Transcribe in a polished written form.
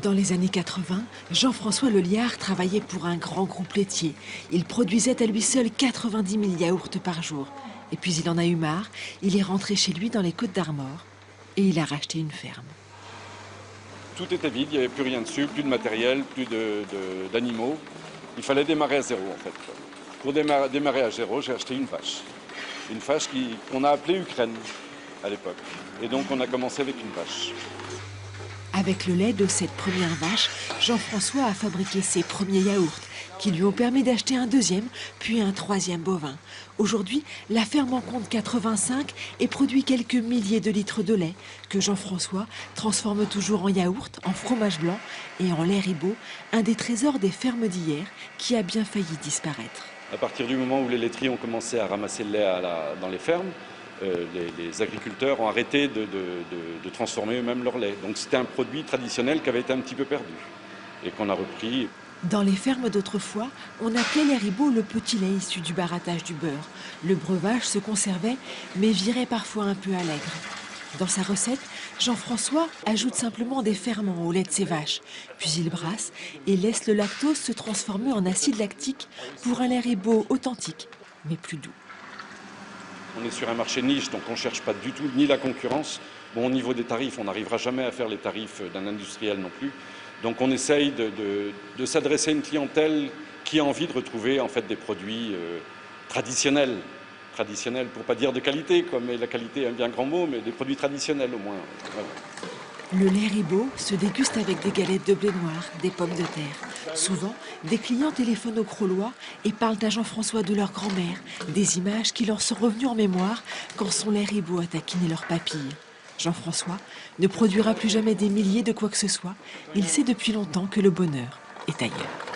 Dans les années 80, Jean-François Leliard travaillait pour un grand groupe laitier. Il produisait à lui seul 90 000 yaourts par jour. Et puis il en a eu marre, il est rentré chez lui dans les Côtes-d'Armor et il a racheté une ferme. Tout était vide, il n'y avait plus rien dessus, plus de matériel, plus d'animaux. Il fallait démarrer à zéro en fait. Pour démarrer à zéro, j'ai acheté une vache. Une vache qu'on a appelée Ukraine à l'époque. Et donc on a commencé avec une vache. Avec le lait de cette première vache, Jean-François a fabriqué ses premiers yaourts qui lui ont permis d'acheter un deuxième, puis un troisième bovin. Aujourd'hui, la ferme en compte 85 et produit quelques milliers de litres de lait que Jean-François transforme toujours en yaourt, en fromage blanc et en lait ribot, un des trésors des fermes d'hier qui a bien failli disparaître. À partir du moment où les laiteries ont commencé à ramasser le lait dans les fermes, les agriculteurs ont arrêté de transformer eux-mêmes leur lait. Donc c'était un produit traditionnel qui avait été un petit peu perdu et qu'on a repris. Dans les fermes d'autrefois, on appelait les ribots le petit lait issu du barattage du beurre. Le breuvage se conservait, mais virait parfois un peu à l'aigre. Dans sa recette, Jean-François ajoute simplement des ferments au lait de ses vaches. Puis il brasse et laisse le lactose se transformer en acide lactique pour un lait ribot authentique, mais plus doux. On est sur un marché niche, donc on ne cherche pas du tout ni la concurrence. Bon, au niveau des tarifs, on n'arrivera jamais à faire les tarifs d'un industriel non plus. Donc on essaye de s'adresser à une clientèle qui a envie de retrouver en fait des produits traditionnels. Traditionnels, pour ne pas dire de qualité, mais la qualité est un bien grand mot, mais des produits traditionnels au moins. Voilà. Le lait ribot se déguste avec des galettes de blé noir, des pommes de terre. Souvent, des clients téléphonent au Crollois et parlent à Jean-François de leur grand-mère, des images qui leur sont revenues en mémoire quand son lait ribot a taquiné leurs papilles. Jean-François ne produira plus jamais des milliers de quoi que ce soit. Il sait depuis longtemps que le bonheur est ailleurs.